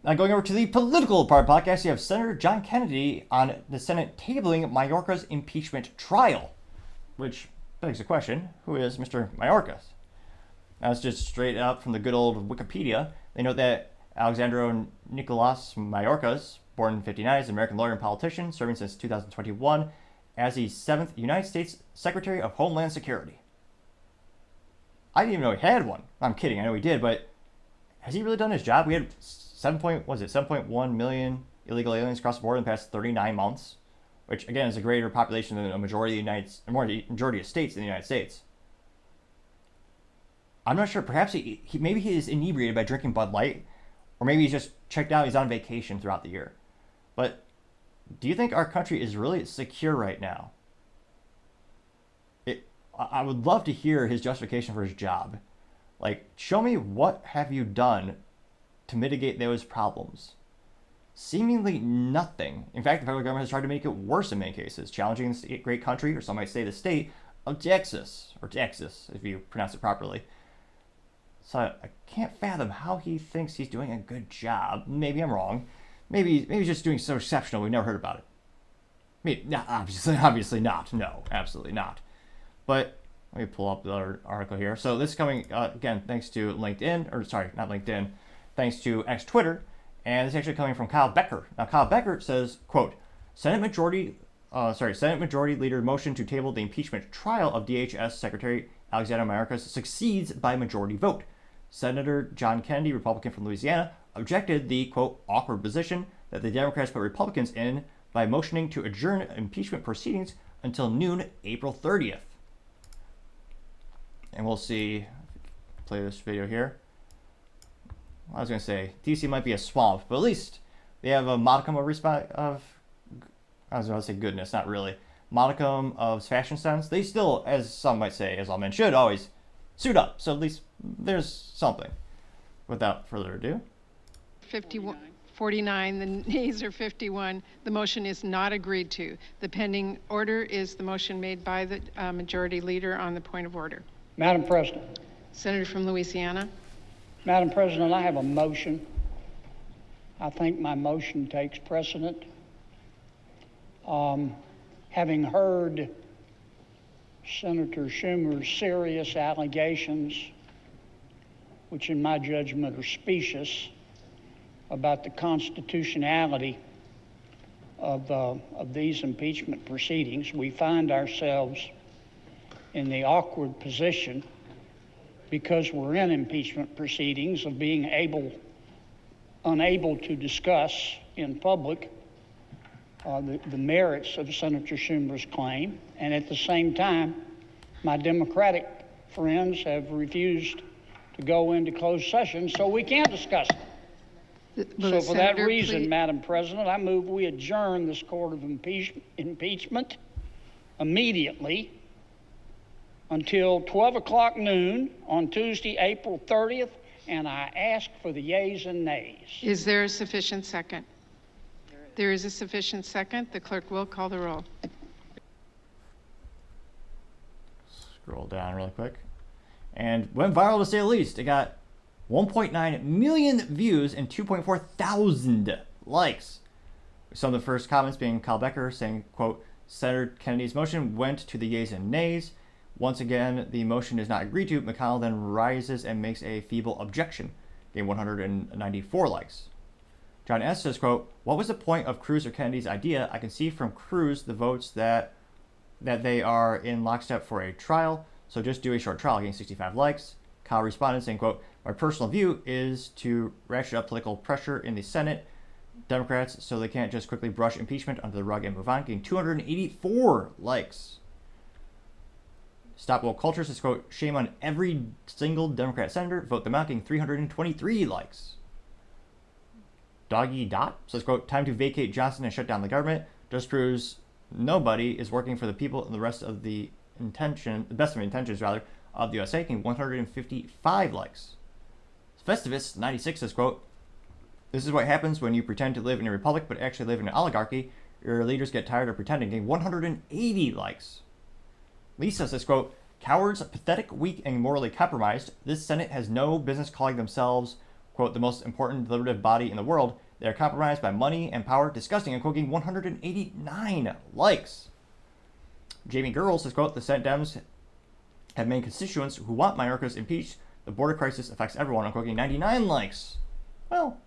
Now going over to the political part of the podcast, you have Senator John Kennedy on the Senate tabling Mayorkas' impeachment trial, which begs the question, who is Mr. Mayorkas? Now it's just straight up from the good old Wikipedia. They note that Alexandro Nicolas Mayorkas, born in 1959, is an American lawyer and politician, serving since 2021 as the 7th United States Secretary of Homeland Security. I didn't even know he had one. I'm kidding, I know he did, but has he really done his job? We had 7.1 million illegal aliens across the board in the past 39 months, which again is a greater population than a majority of states in the United States. I'm not sure. Perhaps he maybe he is inebriated by drinking Bud Light, or maybe he's just checked out. He's on vacation throughout the year. But do you think our country is really secure right now? I would love to hear his justification for his job. Like, show me what have you done to mitigate those problems. Seemingly nothing. In fact, the federal government has tried to make it worse in many cases, challenging the great country, or some might say the state, of Texas, or Texas, if you pronounce it properly. So I can't fathom how he thinks he's doing a good job. Maybe I'm wrong. Maybe he's just doing so exceptional we've never heard about it. I mean, obviously not. No, absolutely not. But let me pull up the other article here. So this is coming, again, thanks to LinkedIn, or sorry, not LinkedIn, thanks to X-Twitter, and this is actually coming from Kyle Becker. Now, Kyle Becker says, quote, Senate Majority Leader motion to table the impeachment trial of DHS Secretary Alexander Mayorkas succeeds by majority vote. Senator John Kennedy, Republican from Louisiana, objected the, quote, awkward position that the Democrats put Republicans in by motioning to adjourn impeachment proceedings until noon, April 30th. And we'll see, play this video here. I was going to say, DC might be a swamp, but at least they have a modicum of I was going to say goodness, not really. Modicum of fashion sense. They still, as some might say, as all men should, always suit up. So at least there's something. Without further ado. 49, the nays are 51. The motion is not agreed to. The pending order is the motion made by the majority leader on the point of order. Madam President. Senator from Louisiana. Madam President, I have a motion. I think my motion takes precedent. Having heard Senator Schumer's serious allegations, which in my judgment are specious, about the constitutionality of these impeachment proceedings, we find ourselves in the awkward position, because we're in impeachment proceedings, of being unable to discuss in public the merits of Senator Schumer's claim, and at the same time, my Democratic friends have refused to go into closed session, so we can't discuss it. So for that reason, please. Madam President, I move we adjourn this court of impeachment immediately until 12 o'clock noon on Tuesday, April 30th, and I ask for the yeas and nays. Is there a sufficient second? There is a sufficient second. The clerk will call the roll. Scroll down really quick. And went viral to say the least. It got 1.9 million views and 2.4 thousand likes. Some of the first comments being Kyle Becker saying, quote, Senator Kennedy's motion went to the yeas and nays. Once again, the motion is not agreed to. McConnell then rises and makes a feeble objection, getting 194 likes. John S. says, quote, what was the point of Cruz or Kennedy's idea? I can see from Cruz the votes that they are in lockstep for a trial, so just do a short trial, getting 65 likes. Kyle responded saying, quote, my personal view is to ratchet up political pressure in the Senate, Democrats, so they can't just quickly brush impeachment under the rug and move on, getting 284 likes. Stop Woke Culture says, quote, shame on every single Democrat senator, vote them out, getting 323 likes. Doggy Dot says, quote, time to vacate Johnson and shut down the government. Just proves nobody is working for the people and the best of intentions of the USA, getting 155 likes. Festivus 96 says, quote, this is what happens when you pretend to live in a republic but actually live in an oligarchy. Your leaders get tired of pretending, getting 180 likes. Lisa says, quote, cowards, pathetic, weak, and morally compromised. This Senate has no business calling themselves, quote, the most important deliberative body in the world. They are compromised by money and power. Disgusting, and quote, getting 189 likes. Jamie Girls says, quote, the Senate Dems have many constituents who want Mayorkas impeached. The border crisis affects everyone, unquote, getting 99 likes. Well,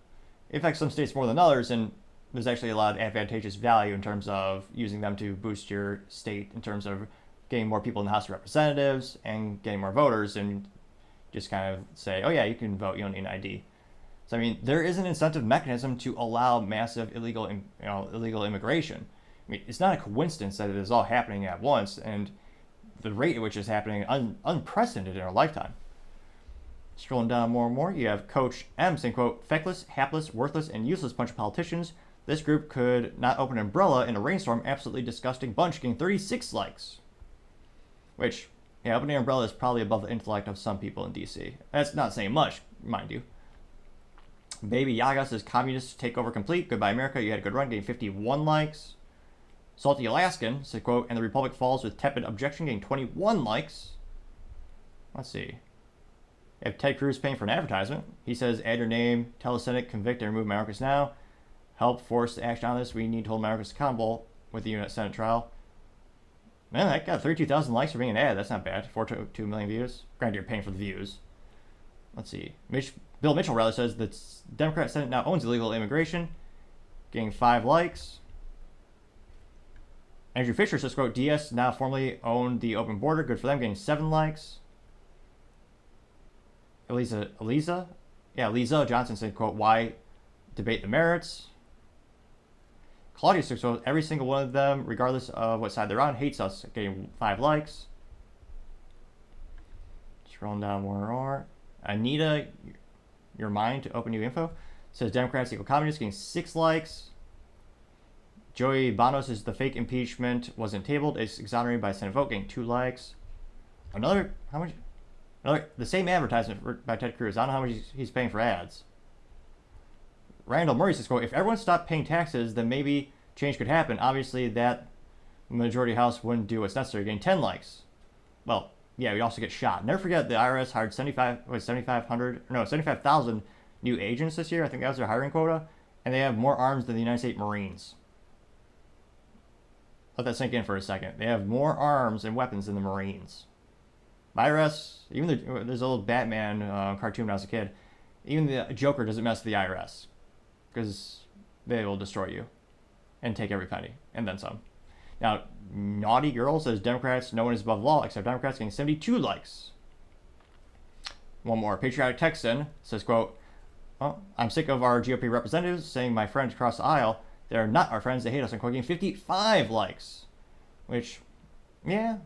it affects some states more than others, and there's actually a lot of advantageous value in terms of using them to boost your state in terms of getting more people in the House of Representatives and getting more voters, and just kind of say, oh yeah, you can vote, you don't need an ID. So I mean, there is an incentive mechanism to allow massive illegal immigration. I mean, it's not a coincidence that it is all happening at once, and the rate at which it's happening unprecedented in our lifetime. Scrolling down more and more, you have Coach M saying, quote, feckless, hapless, worthless, and useless bunch of politicians. This group could not open an umbrella in a rainstorm. Absolutely disgusting bunch, getting 36 likes. Which, yeah, opening an umbrella is probably above the intellect of some people in DC. That's not saying much, mind you. Baby Yaga says, communist takeover complete. Goodbye, America. You had a good run, getting 51 likes. Salty Alaskan said, quote, and the Republic falls with tepid objection, getting 21 likes. Let's see. You have Ted Cruz paying for an advertisement. He says, add your name, tell the Senate, convict and remove Mayorkas now. Help force the action on this. We need to hold Mayorkas accountable with the unit Senate trial. Man, that got 32,000 likes for being an ad. That's not bad. 4.2 million views. Granted, you're paying for the views. Let's see. Bill Mitchell rather says the Democrat Senate now owns illegal immigration, getting 5 likes. Andrew Fisher says, quote, DS now formally own the open border. Good for them, getting 7 likes. Eliza Johnson said, quote, why debate the merits? Claudia says, quote, every single one of them, regardless of what side they're on, hates us, getting 5 likes. Scrolling down more and more. Anita, your mind to open new info, says Democrats equal communists, getting 6 likes. Joey Bono says the fake impeachment wasn't tabled. It's exonerated by Senate vote, getting 2 likes. The same advertisement by Ted Cruz. I don't know how much he's paying for ads. Randall Murray says, quote, if everyone stopped paying taxes, then maybe change could happen. Obviously, that majority house wouldn't do what's necessary, getting 10 likes. Well, yeah, we'd also get shot. Never forget the IRS hired 75,000 new agents this year. I think that was their hiring quota. And they have more arms than the United States Marines. Let that sink in for a second. They have more arms and weapons than the Marines. The IRS, there's a little Batman cartoon when I was a kid. Even the Joker doesn't mess with the IRS. Because they will destroy you. And take every penny. And then some. Now, Naughty Girl says Democrats, no one is above law except Democrats, getting 72 likes. One more. Patriotic Texan says, quote, well, I'm sick of our GOP representatives saying my friends across the aisle, they're not our friends, they hate us, and quoting 55 likes. Which, yeah,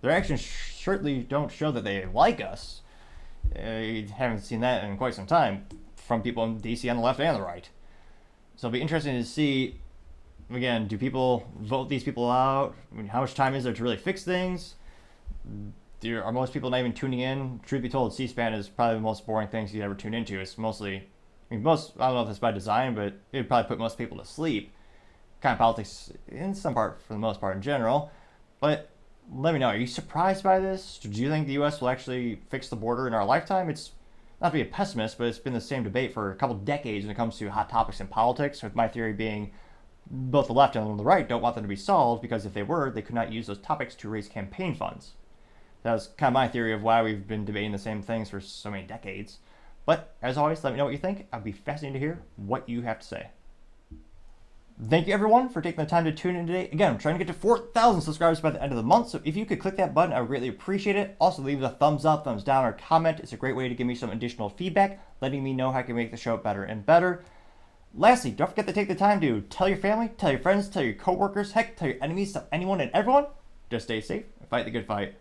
their actions certainly don't show that they like us. You haven't seen that in quite some time from people in DC on the left and the right. So it'll be interesting to see, again, do people vote these people out? I mean, how much time is there to really fix things? Are most people not even tuning in? Truth be told, C-SPAN is probably the most boring things you'd ever tune into. It's mostly, I don't know if it's by design, but it would probably put most people to sleep. Kind of politics in some part, for the most part in general. But let me know, are you surprised by this? Do you think the U.S. will actually fix the border in our lifetime? It's not to be a pessimist, but it's been the same debate for a couple decades when it comes to hot topics in politics, with my theory being both the left and the right don't want them to be solved, because if they were, they could not use those topics to raise campaign funds. That was kind of my theory of why we've been debating the same things for so many decades. But as always, let me know what you think. I'd be fascinated to hear what you have to say. Thank you everyone for taking the time to tune in today. Again, I'm trying to get to 4,000 subscribers by the end of the month, so if you could click that button, I would greatly appreciate it. Also, leave a thumbs up, thumbs down, or comment. It's a great way to give me some additional feedback, letting me know how I can make the show better and better. Lastly, don't forget to take the time to tell your family, tell your friends, tell your coworkers, heck, tell your enemies, tell anyone and everyone. Just stay safe and fight the good fight.